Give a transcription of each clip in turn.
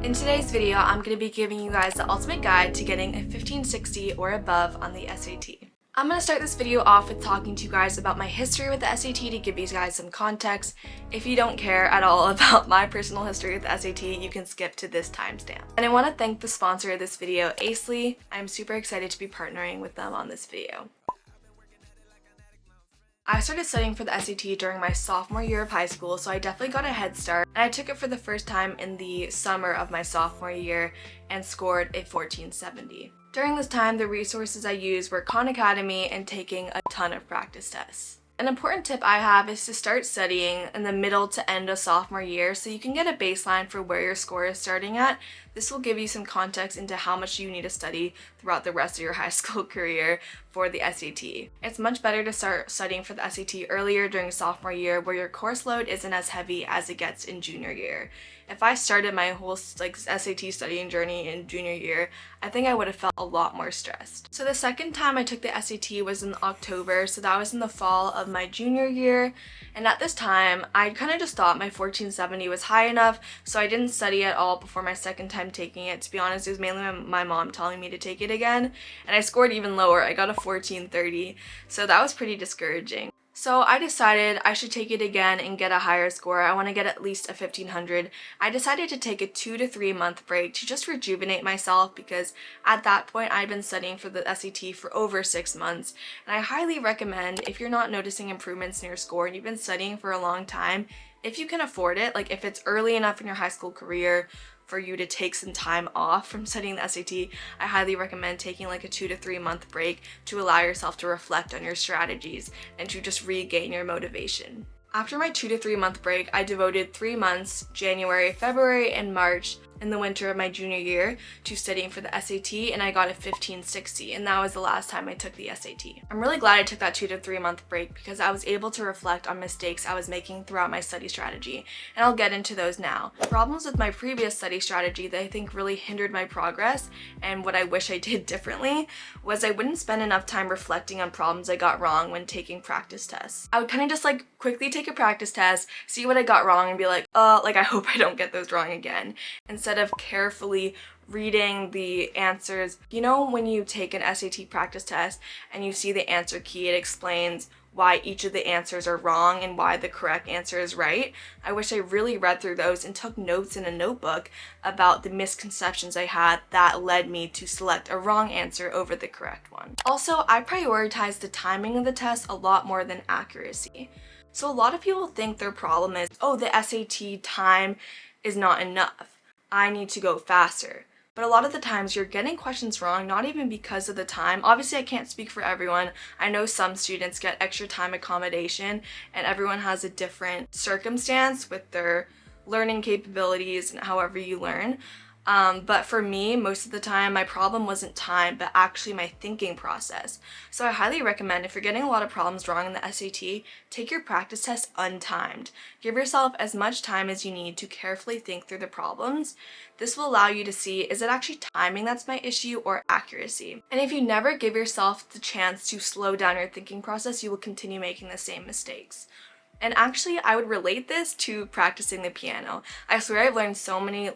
In today's video, I'm going to be giving you guys the ultimate guide to getting a 1560 or above on the SAT. I'm going to start this video off with talking to you guys about my history with the SAT to give you guys some context. If you don't care at all about my personal history with the SAT, you can skip to this timestamp. And I want to thank the sponsor of this video, Acely. I'm super excited to be partnering with them on this video. I started studying for the SAT during my sophomore year of high school, so I definitely got a head start, and I took it for the first time in the summer of my sophomore year and scored a 1470. During this time, the resources I used were Khan Academy and taking a ton of practice tests. An important tip I have is to start studying in the middle to end of sophomore year so you can get a baseline for where your score is starting at. This will give you some context into how much you need to study throughout the rest of your high school career for the SAT. It's much better to start studying for the SAT earlier during sophomore year where your course load isn't as heavy as it gets in junior year. If I started my whole SAT studying journey in junior year, I think I would have felt a lot more stressed. So the second time I took the SAT was in October, so that was in the fall of my junior year, and at this time I kind of just thought my 1470 was high enough, so I didn't study at all before my second time taking it. To be honest, it was mainly my mom telling me to take it again, and I scored even lower. I got a 1430, so that was pretty discouraging. So I decided I should take it again and get a higher score. I want to get at least a 1500. I decided to take a 2 to 3 month break to just rejuvenate myself because at that point I'd been studying for the SAT for over 6 months. And I highly recommend, if you're not noticing improvements in your score and you've been studying for a long time, if you can afford it, like if it's early enough in your high school career for you to take some time off from studying the SAT, I highly recommend taking like a 2 to 3 month break to allow yourself to reflect on your strategies and to just regain your motivation. After my 2 to 3 month break, I devoted 3 months, January, February, and March, in the winter of my junior year to studying for the SAT, and I got a 1560, and that was the last time I took the SAT. I'm really glad I took that 2 to 3 month break because I was able to reflect on mistakes I was making throughout my study strategy, and I'll get into those now. Problems with my previous study strategy that I think really hindered my progress and what I wish I did differently was I wouldn't spend enough time reflecting on problems I got wrong when taking practice tests. I would kind of just like quickly take a practice test, see what I got wrong, and be like, I hope I don't get those wrong again, instead of carefully reading the answers. You know, when you take an SAT practice test and you see the answer key, it explains why each of the answers are wrong and why the correct answer is right. I wish I really read through those and took notes in a notebook about the misconceptions I had that led me to select a wrong answer over the correct one. Also, I prioritize the timing of the test a lot more than accuracy. So a lot of people think their problem is, oh, the SAT time is not enough. I need to go faster. But a lot of the times you're getting questions wrong, not even because of the time. Obviously, I can't speak for everyone. I know some students get extra time accommodation, and everyone has a different circumstance with their learning capabilities and however you learn. But for me, most of the time, my problem wasn't time, but actually my thinking process. So I highly recommend, if you're getting a lot of problems wrong in the SAT, take your practice test untimed. Give yourself as much time as you need to carefully think through the problems. This will allow you to see, is it actually timing that's my issue or accuracy? And if you never give yourself the chance to slow down your thinking process, you will continue making the same mistakes. And actually, I would relate this to practicing the piano. I swear I've learned so many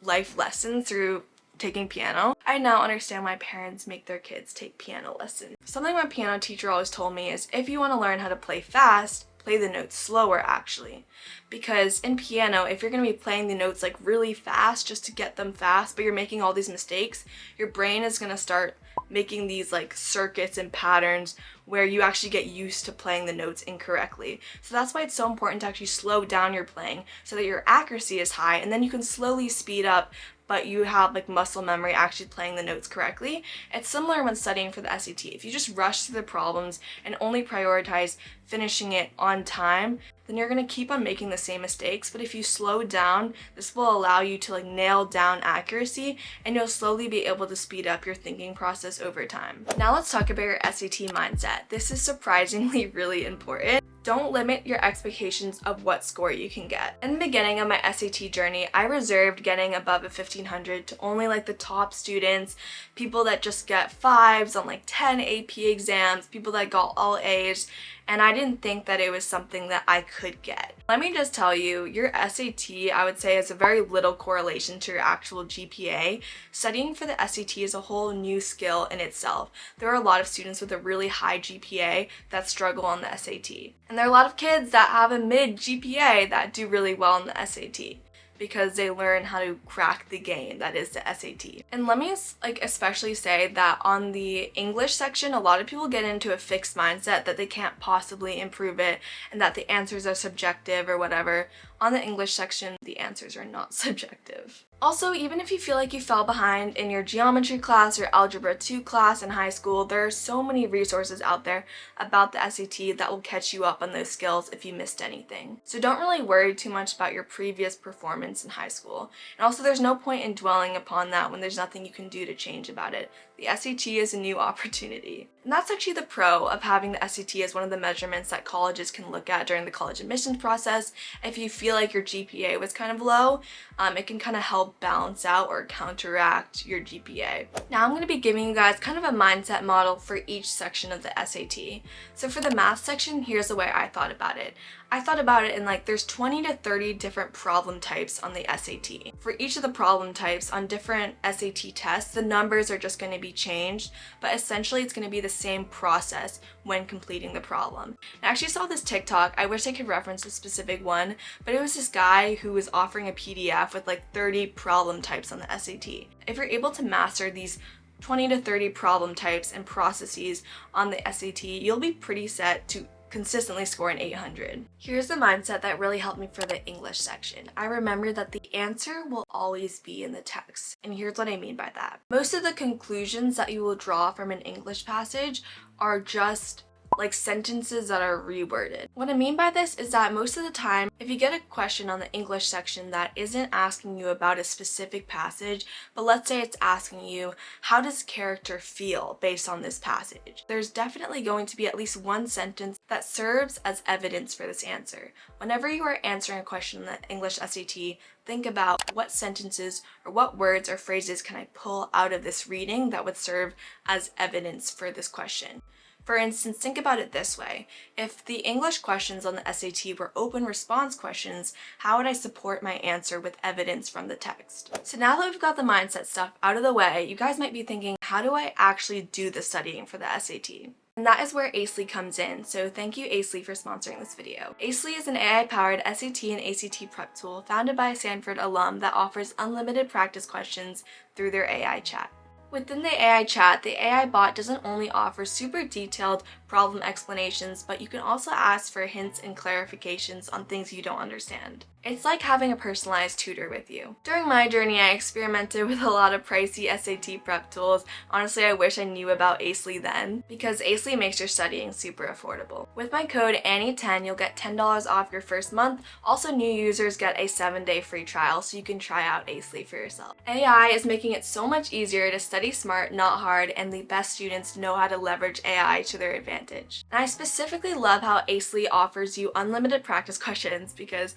life lessons through taking piano. I now understand why parents make their kids take piano lessons. Something my piano teacher always told me is, if you want to learn how to play fast, play the notes slower actually. Because in piano, if you're going to be playing the notes like really fast just to get them fast, but you're making all these mistakes, your brain is going to start making these like circuits and patterns where you actually get used to playing the notes incorrectly. So that's why it's so important to actually slow down your playing so that your accuracy is high, and then you can slowly speed up, but you have like muscle memory actually playing the notes correctly. It's similar when studying for the SAT. If you just rush through the problems and only prioritize finishing it on time, then you're going to keep on making the same mistakes. But if you slow down, this will allow you to like nail down accuracy, and you'll slowly be able to speed up your thinking process over time. Now let's talk about your SAT mindset. This is surprisingly really important. Don't limit your expectations of what score you can get. In the beginning of my SAT journey, I reserved getting above a 1500 to only like the top students, people that just get 5s on like 10 AP exams, people that got all A's, and I didn't think that it was something that I could get. Let me just tell you, your SAT, I would say, has a very little correlation to your actual GPA. Studying for the SAT is a whole new skill in itself. There are a lot of students with a really high GPA that struggle on the SAT. And there are a lot of kids that have a mid GPA that do really well on the SAT, because they learn how to crack the game that is the SAT. And let me especially say that on the English section, a lot of people get into a fixed mindset that they can't possibly improve it and that the answers are subjective or whatever. On the English section, the answers are not subjective. Also, even if you feel like you fell behind in your geometry class or algebra 2 class in high school, there are so many resources out there about the SAT that will catch you up on those skills if you missed anything. So don't really worry too much about your previous performance in high school. And also, there's no point in dwelling upon that when there's nothing you can do to change about it. The SAT is a new opportunity. And that's actually the pro of having the SAT as one of the measurements that colleges can look at during the college admissions process. If you feel like your GPA was kind of low, it can kind of help balance out or counteract your GPA. Now I'm going to be giving you guys kind of a mindset model for each section of the SAT. So for the math section, here's the way I thought about it. I thought about it in there's 20 to 30 different problem types on the SAT. For each of the problem types on different SAT tests, the numbers are just going to be changed, but essentially it's going to be the same process when completing the problem. I actually saw this TikTok, I wish I could reference a specific one, but it was this guy who was offering a PDF with 30 problem types on the SAT. If you're able to master these 20 to 30 problem types and processes on the SAT, you'll be pretty set to consistently score an 800. Here's the mindset that really helped me for the English section. I remember that the answer will always be in the text, and here's what I mean by that. Most of the conclusions that you will draw from an English passage are just sentences that are reworded. What I mean by this is that most of the time, if you get a question on the English section that isn't asking you about a specific passage, but let's say it's asking you, how does character feel based on this passage? There's definitely going to be at least one sentence that serves as evidence for this answer. Whenever you are answering a question in the English SAT, think about what sentences or what words or phrases can I pull out of this reading that would serve as evidence for this question. For instance, think about it this way. If the English questions on the SAT were open response questions, how would I support my answer with evidence from the text? So now that we've got the mindset stuff out of the way, you guys might be thinking, how do I actually do the studying for the SAT? And that is where Acely comes in, so thank you Acely for sponsoring this video. Acely is an AI-powered SAT and ACT prep tool founded by a Stanford alum that offers unlimited practice questions through their AI chat. Within the AI chat, the AI bot doesn't only offer super detailed problem explanations, but you can also ask for hints and clarifications on things you don't understand. It's like having a personalized tutor with you. During my journey, I experimented with a lot of pricey SAT prep tools. Honestly, I wish I knew about Acely then, because Acely makes your studying super affordable. With my code ANNIE10, you'll get $10 off your first month. Also, new users get a 7-day free trial, so you can try out Acely for yourself. AI is making it so much easier to study smart, not hard, and the best students know how to leverage AI to their advantage. And I specifically love how Acely offers you unlimited practice questions, because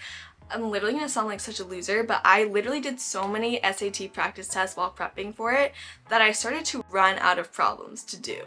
I'm literally gonna sound like such a loser, but I literally did so many SAT practice tests while prepping for it that I started to run out of problems to do.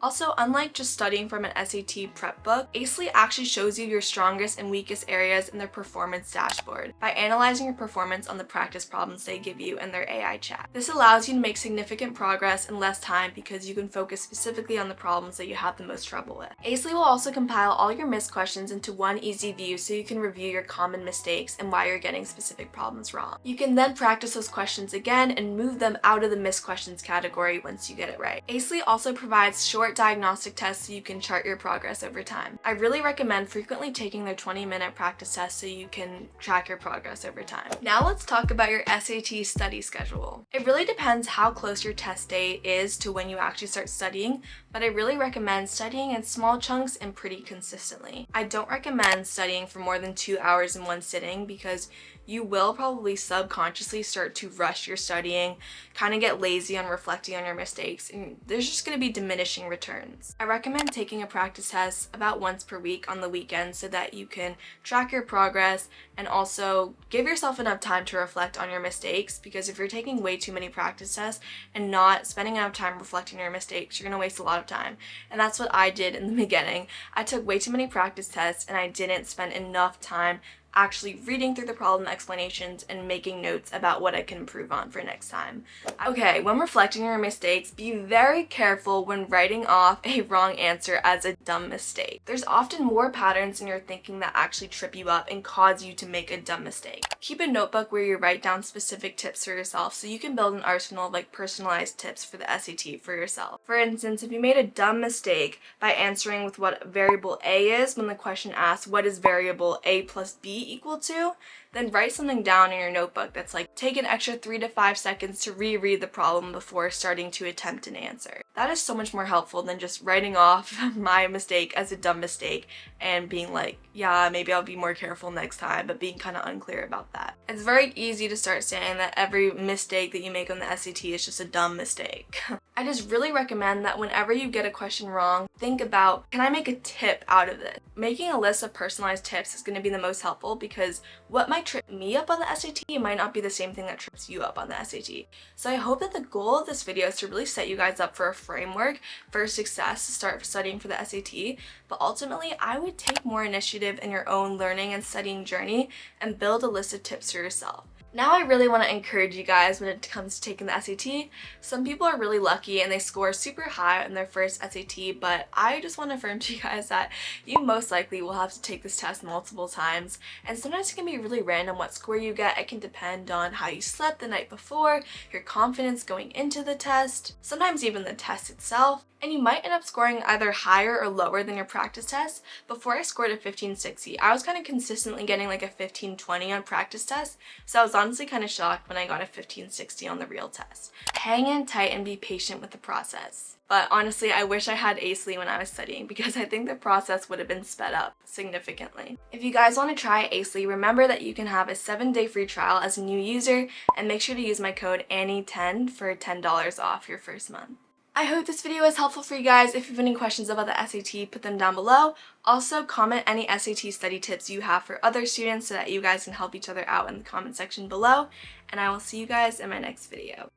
Also, unlike just studying from an SAT prep book, Acely actually shows you your strongest and weakest areas in their performance dashboard by analyzing your performance on the practice problems they give you in their AI chat. This allows you to make significant progress in less time because you can focus specifically on the problems that you have the most trouble with. Acely will also compile all your missed questions into one easy view so you can review your common mistakes and why you're getting specific problems wrong. You can then practice those questions again and move them out of the missed questions category once you get it right. Acely also provides short diagnostic tests so you can chart your progress over time. I really recommend frequently taking their 20-minute practice test so you can track your progress over time. Now let's talk about your SAT study schedule. It really depends how close your test date is to when you actually start studying, but I really recommend studying in small chunks and pretty consistently. I don't recommend studying for more than 2 hours in one sitting because you will probably subconsciously start to rush your studying, kind of get lazy on reflecting on your mistakes, and there's just going to be diminishing returns returns. I recommend taking a practice test about once per week on the weekends so that you can track your progress and also give yourself enough time to reflect on your mistakes, because if you're taking way too many practice tests and not spending enough time reflecting on your mistakes, you're going to waste a lot of time. And that's what I did in the beginning. I took way too many practice tests and I didn't spend enough time actually reading through the problem explanations and making notes about what I can improve on for next time. Okay, when reflecting on your mistakes, be very careful when writing off a wrong answer as a dumb mistake. There's often more patterns in your thinking that actually trip you up and cause you to make a dumb mistake. Keep a notebook where you write down specific tips for yourself so you can build an arsenal of personalized tips for the SAT for yourself. For instance, if you made a dumb mistake by answering with what variable A is when the question asks what is variable A plus B equal to, then write something down in your notebook that's take an extra 3 to 5 seconds to reread the problem before starting to attempt an answer. That is so much more helpful than just writing off my mistake as a dumb mistake and being yeah, maybe I'll be more careful next time, but being kind of unclear about that. It's very easy to start saying that every mistake that you make on the SAT is just a dumb mistake. I just really recommend that whenever you get a question wrong, think about, can I make a tip out of this? Making a list of personalized tips is going to be the most helpful, because what might trip me up on the SAT might not be the same thing that trips you up on the SAT. So I hope that the goal of this video is to really set you guys up for a framework for success to start studying for the SAT, but ultimately I would take more initiative in your own learning and studying journey and build a list of tips for yourself. Now I really want to encourage you guys when it comes to taking the SAT. Some people are really lucky and they score super high on their first SAT, but I just want to affirm to you guys that you most likely will have to take this test multiple times, and sometimes it can be really random what score you get. It can depend on how you slept the night before, your confidence going into the test, sometimes even the test itself, and you might end up scoring either higher or lower than your practice test. Before I scored a 1560, I was kind of consistently getting a 1520 on practice tests, so I was honestly kind of shocked when I got a 1560 on the real test. Hang in tight and be patient with the process. But honestly, I wish I had ACELY when I was studying, because I think the process would have been sped up significantly. If you guys want to try ACELY, remember that you can have a 7-day free trial as a new user, and make sure to use my code ANNIE10 for $10 off your first month. I hope this video is helpful for you guys. If you have any questions about the SAT, put them down below. Also, comment any SAT study tips you have for other students so that you guys can help each other out in the comment section below. And I will see you guys in my next video.